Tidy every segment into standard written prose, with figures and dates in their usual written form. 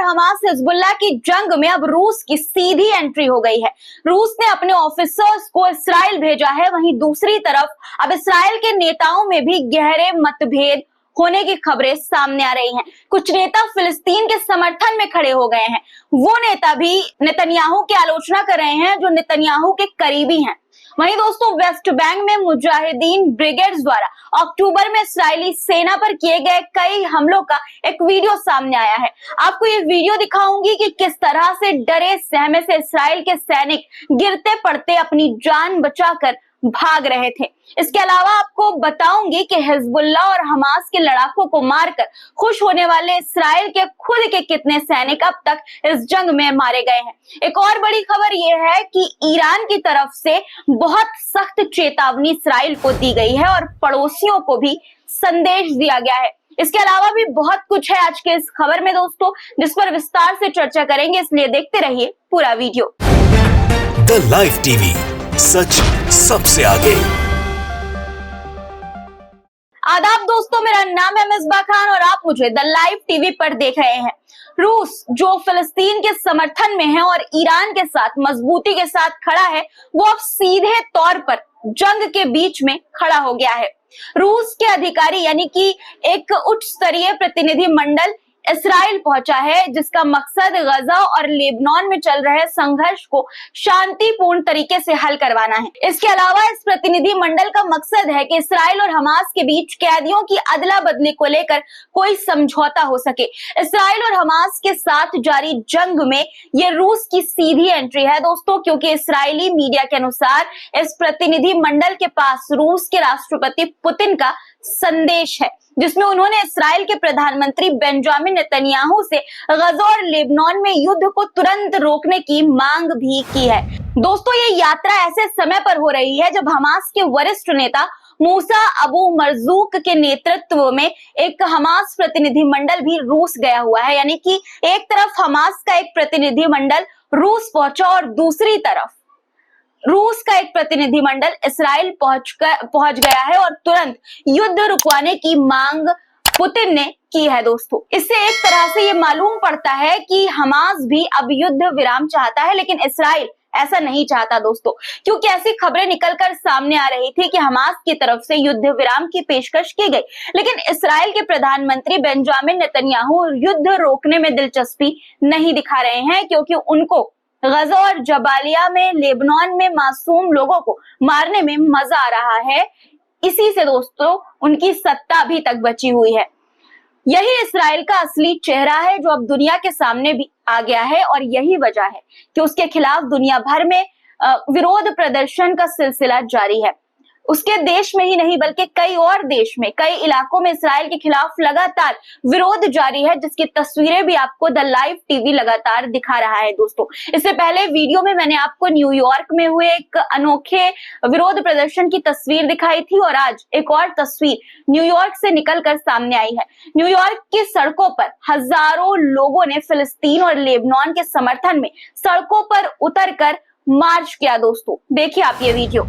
Hamas Hezbollah की जंग में अब रूस की सीधी एंट्री हो गई है। रूस ने अपने ऑफिसर्स को इस्राइल भेजा है, वहीं दूसरी तरफ अब इस्राइल के नेताओं में भी गहरे मतभेद होने की खबरें सामने आ रही हैं। कुछ नेता फिलिस्तीन के समर्थन में खड़े हो गए हैं। वो नेता भी नेतन्याहू की आलोचना कर रहे हैं जो नेतन्याहू के करीबी हैं। वहीं दोस्तों, वेस्ट बैंक में मुजाहिदीन ब्रिगेड्स द्वारा अक्टूबर में इस्राएली सेना पर किए गए कई हमलों का एक वीडियो सामने आया है। आपको ये वीडियो दिखाऊंगी कि किस तरह से डरे सहमे से इस्राएल के सैनिक गिरते पड़ते अपनी जान बचाकर भाग रहे थे। इसके अलावा आपको बताऊंगी कि हिजबुल्लाह और हमास के लड़ाकों को मारकर खुश होने वाले इस्राएल के खुद के कितने सैनिक अब तक इस जंग में मारे गए हैं। एक और बड़ी खबर यह है कि ईरान की तरफ से बहुत सख्त चेतावनी इस्राएल को दी गई है और पड़ोसियों को भी संदेश दिया गया है। इसके अलावा भी बहुत कुछ है आज के इस खबर में दोस्तों, जिस पर विस्तार से चर्चा करेंगे, इसलिए देखते रहिए पूरा वीडियो। द लाइव टीवी, सच सबसे आगे। आदाब दोस्तों, मेरा नाम है मिसबा खान और आप मुझे द लाइव टीवी पर देख रहे हैं। रूस जो फिलिस्तीन के समर्थन में है और ईरान के साथ मजबूती के साथ खड़ा है, वो अब सीधे तौर पर जंग के बीच में खड़ा हो गया है। रूस के अधिकारी यानी कि एक उच्च स्तरीय प्रतिनिधि मंडल इस्राइल पहुंचा है, जिसका मकसद गजा और लेबनान में चल रहे संघर्ष को शांतिपूर्ण तरीके से हल करवाना है। इसके अलावा इस प्रतिनिधि मंडल का मकसद है कि इस्राइल और हमास के बीच कैदियों की अदला बदली को लेकर कोई समझौता हो सके। इस्राइल और हमास के साथ जारी जंग में ये रूस की सीधी एंट्री है दोस्तों, क्योंकि इस्राइली मीडिया के अनुसार इस प्रतिनिधि मंडल के पास रूस के राष्ट्रपति पुतिन का संदेश है, जिसमें उन्होंने इस्राइल के प्रधानमंत्री बेंजामिन नेतन्याहू से गजा और लेबनान में युद्ध को तुरंत रोकने की मांग भी की है। दोस्तों, ये यात्रा ऐसे समय पर हो रही है जब हमास के वरिष्ठ नेता मूसा अबू मरजूक के नेतृत्व में एक हमास प्रतिनिधि मंडल भी रूस गया हुआ है। यानी कि एक तरफ हमास का एक प्रतिनिधि मंडल रूस पहुंचा और दूसरी तरफ रूस का एक प्रतिनिधिमंडल इस्राइल पहुंच गया है और तुरंत युद्ध रुकवाने की मांग पुतिन ने की है दोस्तों। इससे एक तरह से ये मालूम पड़ता है कि हमास भी अब युद्ध विराम चाहता है, लेकिन इस्राइल ऐसा नहीं चाहता दोस्तों, क्योंकि ऐसी खबरें निकलकर सामने आ रही थी कि हमास की तरफ से युद्ध विराम की पेशकश की गई, लेकिन इस्राइल के प्रधानमंत्री बेंजामिन नेतन्याहू युद्ध रोकने में दिलचस्पी नहीं दिखा रहे हैं, क्योंकि उनको गजा और जबालिया में लेबनान में मासूम लोगों को मारने में मजा आ रहा है। इसी से दोस्तों उनकी सत्ता अभी तक बची हुई है। यही इस्राइल का असली चेहरा है जो अब दुनिया के सामने भी आ गया है, और यही वजह है कि उसके खिलाफ दुनिया भर में विरोध प्रदर्शन का सिलसिला जारी है। उसके देश में ही नहीं बल्कि कई और देश में, कई इलाकों में इस्राइल के खिलाफ लगातार विरोध जारी है, जिसकी तस्वीरें भी आपको द लाइव टीवी लगातार दिखा रहा है दोस्तों। इससे पहले वीडियो में मैंने आपको न्यूयॉर्क में हुए एक अनोखे विरोध प्रदर्शन की तस्वीर दिखाई थी, और आज एक और तस्वीर न्यूयॉर्क से निकलकर सामने आई है। न्यूयॉर्क की सड़कों पर हजारों लोगों ने फिलिस्तीन और लेबनान के समर्थन में सड़कों पर उतरकर मार्च किया दोस्तों। देखिए आप ये वीडियो।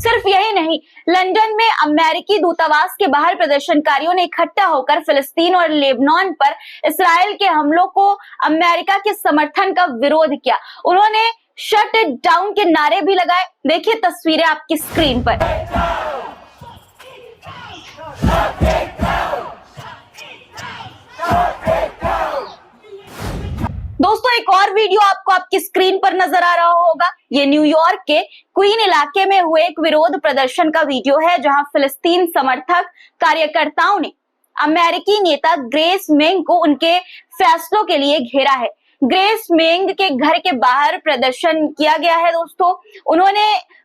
सिर्फ यही नहीं, लंदन में अमेरिकी दूतावास के बाहर प्रदर्शनकारियों ने इकट्ठा होकर फिलिस्तीन और लेबनान पर इस्राइल के हमलों को अमेरिका के समर्थन का विरोध किया। उन्होंने शट इट डाउन के नारे भी लगाए। देखिए तस्वीरें आपकी स्क्रीन पर। दोस्तों, एक और वीडियो आपको आपकी स्क्रीन पर नजर आ रहा होगा। ये न्यूयॉर्क के क्वीन इलाके में हुए एक विरोध प्रदर्शन का वीडियो है, जहां फिलिस्तीन समर्थक कार्यकर्ताओं ने अमेरिकी नेता ग्रेस मेंग को उनके फैसलों के लिए घेरा है। ग्रेस मेंग के घर के बाहर प्रदर्शन किया गया है दोस्तों।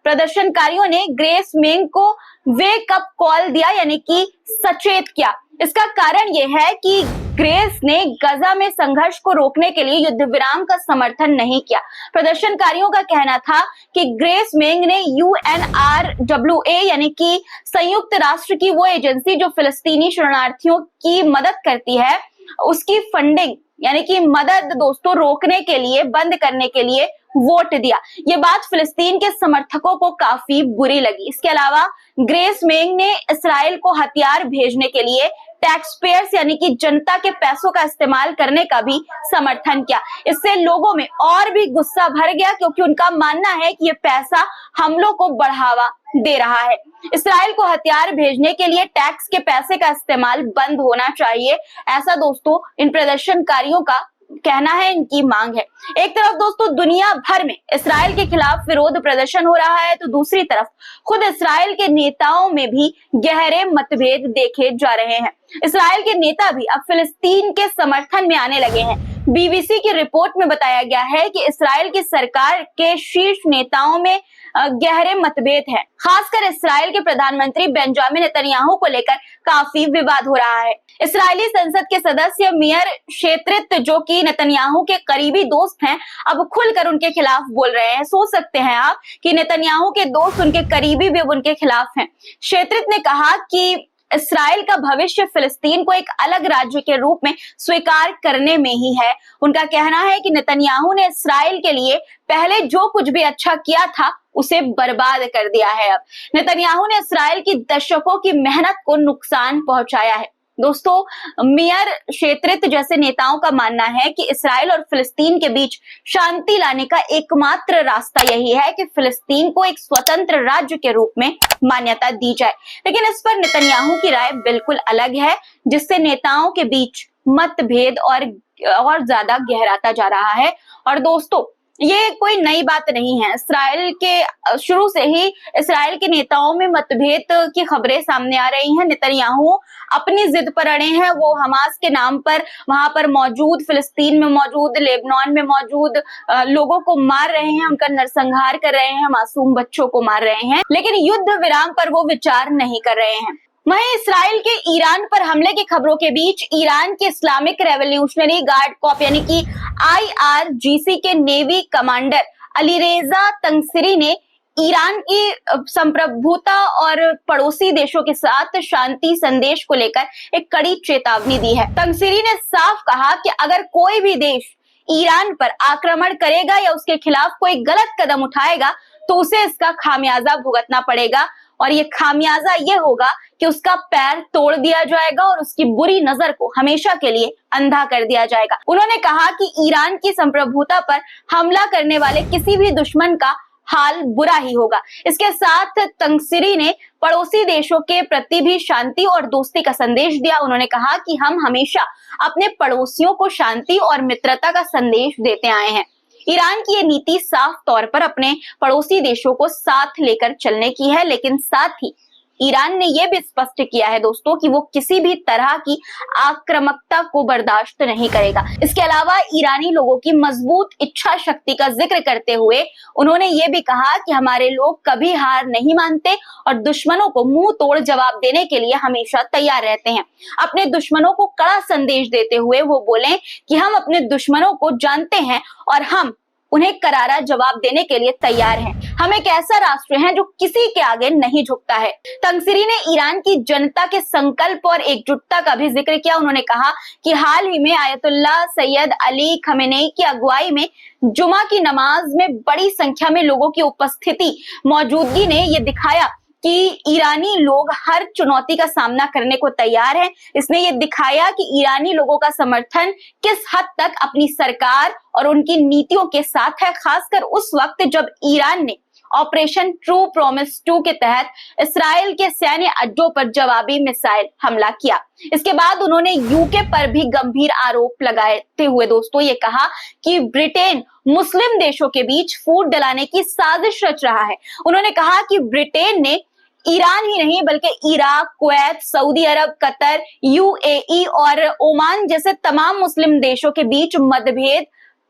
प्रदर्शनकारियों ने ग्रेस मेंग को वेक अप कॉल दिया, यानी कि सचेत किया। इसका कारण यह है कि ग्रेस ने गजा में संघर्ष को रोकने के लिए युद्ध विराम का समर्थन नहीं किया। प्रदर्शनकारियों का कहना था कि ग्रेस मेंग ने UNRWA यानी कि संयुक्त राष्ट्र की वो एजेंसी जो फिलिस्तीनी शरणार्थियों की मदद करती है, उसकी फंडिंग यानी कि मदद दोस्तों रोकने के लिए, बंद करने के लिए वोट दिया। ये बात फिलिस्तीन के समर्थकों को काफी बुरी लगी। इसके अलावा ग्रेस मेंग ने इस्राएल को हथियार भेजने के लिए टैक्स पेयर्स यानी कि जनता के पैसों का इस्तेमाल करने का भी समर्थन किया। इससे लोगों में और भी गुस्सा भर गया, क्योंकि उनका मानना है कि ये पैसा हमलों को बढ़ावा दे रहा है। इस्राएल को हथियार भेजने के लिए टैक्स के पैसे का इस्तेमाल बंद होना चाहिए, ऐसा दोस्तों इन प्रदर्शनकारियों का कहना है, इनकी मांग है। एक तरफ दोस्तों दुनिया भर में इस्राएल के खिलाफ विरोध प्रदर्शन हो रहा है, तो दूसरी तरफ खुद इस्राएल के नेताओं में भी गहरे मतभेद देखे जा रहे हैं। इस्राएल के नेता भी अब फिलिस्तीन के समर्थन में आने लगे हैं। बीबीसी की रिपोर्ट में बताया गया है कि इस्राएल की सरकार के शीर्ष नेताओं में गहरे मतभेद है। खासकर इस्राएल के प्रधानमंत्री बेंजामिन नेतन्याहू को लेकर काफी विवाद हो रहा है। इस्राएली संसद के सदस्य मेयर शेत्रित, जो कि नेतन्याहू के करीबी दोस्त हैं, अब खुलकर उनके खिलाफ बोल रहे हैं। सोच सकते हैं आप कि नेतन्याहू के दोस्त, उनके करीबी भी उनके खिलाफ हैं। शेत्रित ने कहा कि इस्राएल का भविष्य फिलिस्तीन को एक अलग राज्य के रूप में स्वीकार करने में ही है। उनका कहना है कि नेतन्याहू ने इस्राएल के लिए पहले जो कुछ भी अच्छा किया था उसे बर्बाद कर दिया है। अब नेतन्याहू ने इस्राएल की दशकों की मेहनत को नुकसान पहुंचाया है। दोस्तों मेयर शेत्रित जैसे नेताओं का मानना है कि इस्राएल और फिलिस्तीन के बीच शांति लाने का एकमात्र रास्ता यही है कि फिलिस्तीन को एक स्वतंत्र राज्य के रूप में मान्यता दी जाए। लेकिन इस पर नेतन्याहू की राय बिल्कुल अलग है, जिससे नेताओं के बीच मतभेद और ज्यादा गहराता जा रहा है। और दोस्तों ये कोई नई बात नहीं है। इस्राएल के शुरू से ही इस्राएल के नेताओं में मतभेद की खबरें सामने आ रही हैं। नेतन्याहू अपनी जिद पर अड़े हैं। वो हमास के नाम पर वहां पर मौजूद, फिलिस्तीन में मौजूद, लेबनान में मौजूद लोगों को मार रहे हैं, उनका नरसंहार कर रहे हैं, मासूम बच्चों को मार रहे हैं, लेकिन युद्ध विराम पर वो विचार नहीं कर रहे हैं। वहीं इस्राएल के ईरान पर हमले की खबरों के बीच ईरान के इस्लामिक रेवोल्यूशनरी गार्ड कॉर्प यानी कि IRGC के नेवी कमांडर अलीरेजा तंगसिरी ने ईरान की संप्रभुता और पड़ोसी देशों के साथ शांति संदेश को लेकर एक कड़ी चेतावनी दी है। तंगसिरी ने साफ कहा कि अगर कोई भी देश ईरान पर आक्रमण करेगा या उसके खिलाफ कोई गलत कदम उठाएगा तो उसे इसका खामियाजा भुगतना पड़ेगा, और ये खामियाजा ये होगा कि उसका पैर तोड़ दिया जाएगा और उसकी बुरी नजर को हमेशा के लिए अंधा कर दिया जाएगा। उन्होंने कहा कि ईरान की संप्रभुता पर हमला करने वाले किसी भी दुश्मन का हाल बुरा ही होगा। इसके साथ तंगसिरी ने पड़ोसी देशों के प्रति भी शांति और दोस्ती का संदेश दिया। उन्होंने कहा कि हम हमेशा अपने पड़ोसियों को शांति और मित्रता का संदेश देते आए हैं। ईरान की ये नीति साफ तौर पर अपने पड़ोसी देशों को साथ लेकर चलने की है, लेकिन साथ ही ईरान ने यह भी स्पष्ट किया है दोस्तों कि वो किसी भी तरह की आक्रामकता को बर्दाश्त नहीं करेगा। इसके अलावा ईरानी लोगों की मजबूत इच्छा शक्ति का जिक्र करते हुए उन्होंने ये भी कहा कि हमारे लोग कभी हार नहीं मानते और दुश्मनों को मुंह तोड़ जवाब देने के लिए हमेशा तैयार रहते हैं। अपने दुश्मनों को कड़ा संदेश देते हुए वो बोले कि हम अपने दुश्मनों को जानते हैं और हम उन्हें करारा जवाब देने के लिए तैयार हैं। हम एक ऐसा राष्ट्र हैं जो किसी के आगे नहीं झुकता है। तंगसिरी ने ईरान की जनता के संकल्प और एकजुटता का भी जिक्र किया। उन्होंने कहा कि हाल ही में आयतुल्लाह सैयद अली खमेनेई की अगुवाई में जुमा की नमाज में बड़ी संख्या में लोगों की उपस्थिति मौजूदगी ने ये दिखाया कि ईरानी लोग हर चुनौती का सामना करने को तैयार हैं। इसने ये दिखाया कि ईरानी लोगों का समर्थन किस हद तक अपनी सरकार और उनकी नीतियों के साथ है, खासकर उस वक्त जब ईरान ने ऑपरेशन ट्रू प्रॉमिस 2 के तहत इस्राएल के सैन्य अड्डों पर जवाबी मिसाइल हमला किया। इसके बाद उन्होंने यूके पर भी गंभीर आरोप लगाते हुए दोस्तों ये कहा कि ब्रिटेन मुस्लिम देशों के बीच फूट डलाने की साजिश रच रहा है। उन्होंने कहा कि ब्रिटेन ने ईरान ही नहीं बल्कि इराक, कुवैत, सऊदी अरब, कतर, UAE और ओमान जैसे तमाम मुस्लिम देशों के बीच मतभेद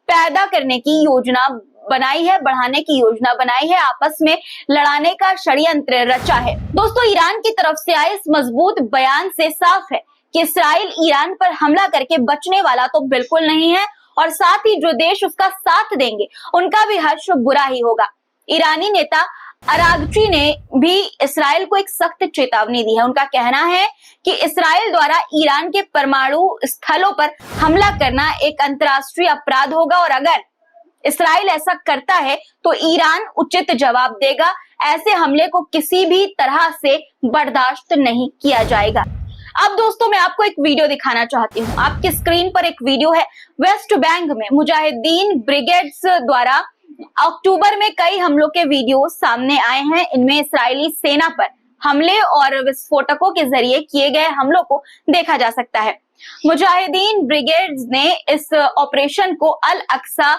पैदा करने की योजना बनाई है, बढ़ाने की योजना बनाई है, आपस में लड़ाने का षड्यंत्र रचा है। दोस्तों ईरान की तरफ से आए इस मजबूत बयान से साफ है कि इस्राइल ईरान पर हमला करके बचने वाला तो बिल्कुल नहीं है, और साथ ही जो देश उसका साथ देंगे उनका भी हश्र बुरा ही होगा। ईरानी नेता अरागची ने भी इस्राइल को एक सख्त चेतावनी दी है। उनका कहना है कि इस्राइल द्वारा ईरान के परमाणु स्थलों पर हमला करना एक अंतर्राष्ट्रीय अपराध होगा, और अगर इसराइल ऐसा करता है तो ईरान उचित जवाब देगा। ऐसे हमले को किसी भी तरह से बर्दाश्त नहीं किया जाएगा। अब दोस्तों मैं आपको एक वीडियो दिखाना चाहती हूँ। आपकी स्क्रीन पर एक वीडियो है। वेस्ट बैंक में मुजाहिदीन ब्रिगेड्स द्वारा अक्टूबर में कई हमलों के वीडियो सामने आए हैं। इनमें इस्राएली सेना पर हमले और विस्फोटकों के जरिए किए गए हमलों को देखा जा सकता है। मुजाहिदीन ब्रिगेड्स ने इस ऑपरेशन को अल अक्सा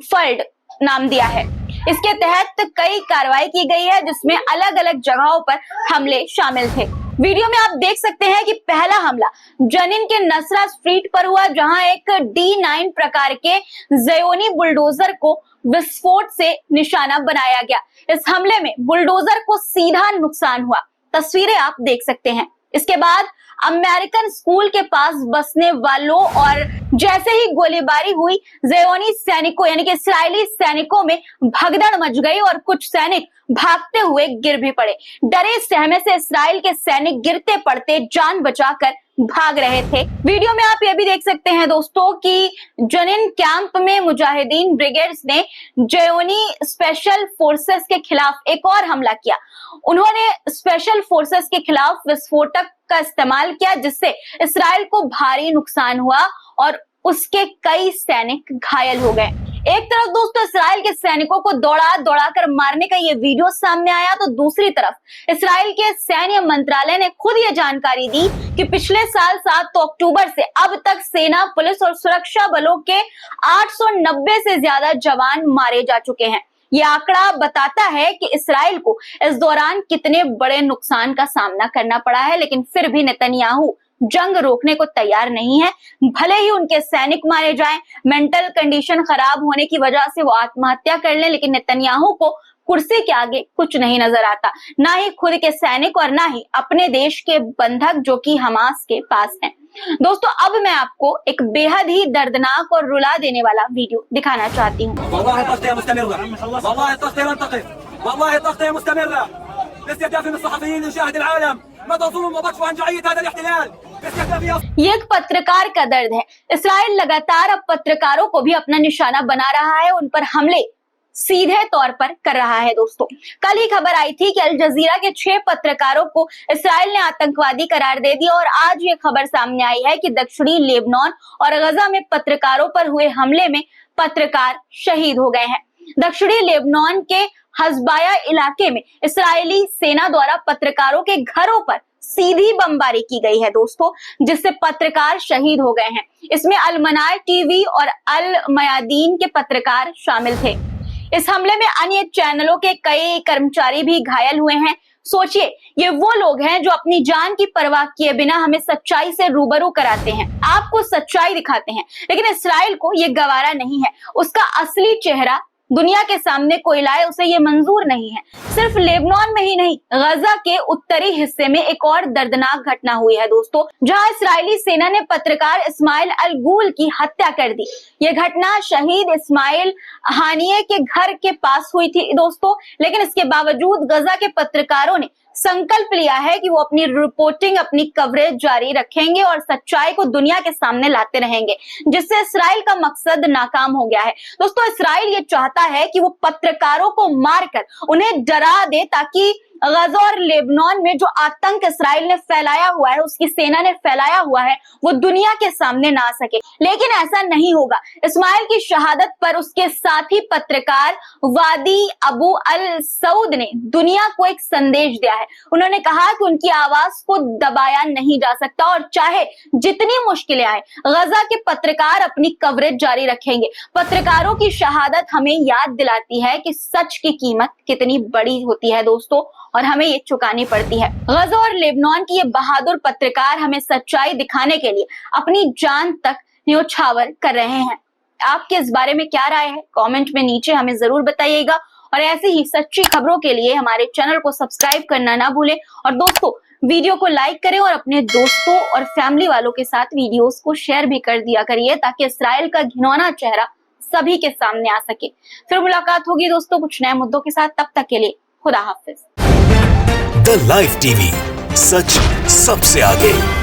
फल्ड नाम दिया है। इसके तहत कई कार्रवाई की गई है जिसमें अलग अलग जगहों पर हमले शामिल थे। वीडियो में आप देख सकते हैं कि पहला हमला जनीन के नसरा स्ट्रीट पर हुआ, जहां एक D9 प्रकार के ज़योनी बुलडोजर को विस्फोट से निशाना बनाया गया। इस हमले में बुलडोजर को सीधा नुकसान हुआ। तस्वीरें आप देख सकते हैं। इसके बाद अमेरिकन स्कूल के पास बसने वालों और जैसे ही गोलीबारी हुई, ज़योनी सैनिकों यानी कि इस्राएली सैनिकों में भगदड़ मच गई और कुछ सैनिक भागते हुए गिर भी पड़े। डरे सहमे से इस्राएल के सैनिक गिरते पड़ते जान बचाकर भाग रहे थे। वीडियो में आप ये भी देख सकते हैं दोस्तों कि जनीन कैंप में मुजाहिदीन ब्रिगेड्स ने ज़योनी स्पेशल फोर्सेस के खिलाफ एक और हमला किया। उन्होंने स्पेशल फोर्सेस के खिलाफ विस्फोटक का इस्तेमाल किया, जिससे इस्राएल को भारी नुकसान हुआ और उसके कई सैनिक घायल हो गए। एक तरफ दोस्तों इस्राएल के सैनिकों को दौड़ा दौड़ा कर मारने का ये वीडियो सामने आया, तो दूसरी तरफ इस्राएल के सैन्य मंत्रालय ने खुद ये जानकारी दी कि पिछले साल 7 अक्टूबर से अब तक सेना, पुलिस और सुरक्षा बलों के 890 से ज्यादा जवान मारे जा चुके हैं। ये आंकड़ा बताता है कि इस्राएल को इस दौरान कितने बड़े नुकसान का सामना करना पड़ा है, लेकिन फिर भी नेतन्याहू जंग रोकने को तैयार नहीं है। भले ही उनके सैनिक मारे जाएं, मेंटल कंडीशन खराब होने की वजह से वो आत्महत्या कर लें, लेकिन नेतन्याहू को कुर्सी के आगे कुछ नहीं नजर आता, ना ही खुद के सैनिक और ना ही अपने देश के बंधक जो कि हमास के पास हैं। दोस्तों अब मैं आपको एक बेहद ही दर्दनाक और रुला देने वाला वीडियो दिखाना चाहती हूँ। ये एक पत्रकार का दर्द है। इस्राएल लगातार अब पत्रकारों को भी अपना निशाना बना रहा है, उन पर हमले सीधे तौर पर कर रहा है। दोस्तों कल ही खबर आई थी कि अल जजीरा के 6 पत्रकारों को इस्राएल ने आतंकवादी करार दे दिया और आज ये खबर सामने आई है कि दक्षिणी लेबनान और गजा में पत्रकारों पर हुए हमले में पत्रकार शहीद हो गए हैं। दक्षिणी लेबनान के हज़बाया इलाके में इस्राएली सेना द्वारा पत्रकारों के घरों पर सीधी बमबारी की गई है दोस्तों, जिससे पत्रकार शहीद हो गए हैं। इसमें अल मनार टीवी और अल मयादीन के पत्रकार शामिल थे। इस हमले में अन्य चैनलों के कई कर्मचारी भी घायल हुए हैं। सोचिए, ये वो लोग हैं जो अपनी जान की परवाह किए बिना हमें सच्चाई से रूबरू कराते हैं, आपको सच्चाई दिखाते हैं, लेकिन इस्राएल को ये गवारा नहीं है। उसका असली चेहरा दुनिया के सामने कोई लाए, उसे ये मंजूर नहीं है। सिर्फ लेबनान में ही नहीं, गजा के उत्तरी हिस्से में एक और दर्दनाक घटना हुई है दोस्तों, जहां इस्राएली सेना ने पत्रकार इस्माइल अल गुल की हत्या कर दी। ये घटना शहीद इस्माइल हानिये के घर के पास हुई थी दोस्तों, लेकिन इसके बावजूद गजा के पत्रकारों ने संकल्प लिया है कि वो अपनी रिपोर्टिंग, अपनी कवरेज जारी रखेंगे और सच्चाई को दुनिया के सामने लाते रहेंगे, जिससे इस्राएल का मकसद नाकाम हो गया है। दोस्तों इस्राएल ये चाहता है कि वो पत्रकारों को मारकर उन्हें डरा दे, ताकि गजा और लेबनान में जो आतंक इस्राएल ने फैलाया हुआ है, उसकी सेना ने फैलाया हुआ है, वो दुनिया के सामने ना आ सके। लेकिन ऐसा नहीं होगा। इस्माइल की शहादत पर उसके साथी पत्रकार वादी अबू अल सऊद ने दुनिया को एक संदेश दिया है। उन्होंने कहा कि उनकी आवाज को दबाया नहीं जा सकता और चाहे जितनी मुश्किलें आए, गजा के पत्रकार अपनी कवरेज जारी रखेंगे। पत्रकारों की शहादत हमें याद दिलाती है कि सच की कीमत कितनी बड़ी होती है दोस्तों, और हमें ये चुकानी पड़ती है। गजा और लेबनान की ये बहादुर पत्रकार हमें सच्चाई दिखाने के लिए अपनी जान तक न्योछावर कर रहे हैं। आपके इस बारे में क्या राय है? कमेंट में नीचे हमें जरूर बताइएगा, और ऐसी ही सच्ची खबरों के लिए हमारे चैनल को सब्सक्राइब करना ना भूलें। और दोस्तों वीडियो को लाइक करें और अपने दोस्तों और फैमिली वालों के साथ वीडियोस को शेयर भी कर दिया करिए, ताकि इस्राएल का घिनौना चेहरा सभी के सामने आ सके। फिर मुलाकात होगी दोस्तों कुछ नए मुद्दों के साथ, तब तक के लिए खुदा हाफिज। द लाइव टीवी, सच सबसे आगे।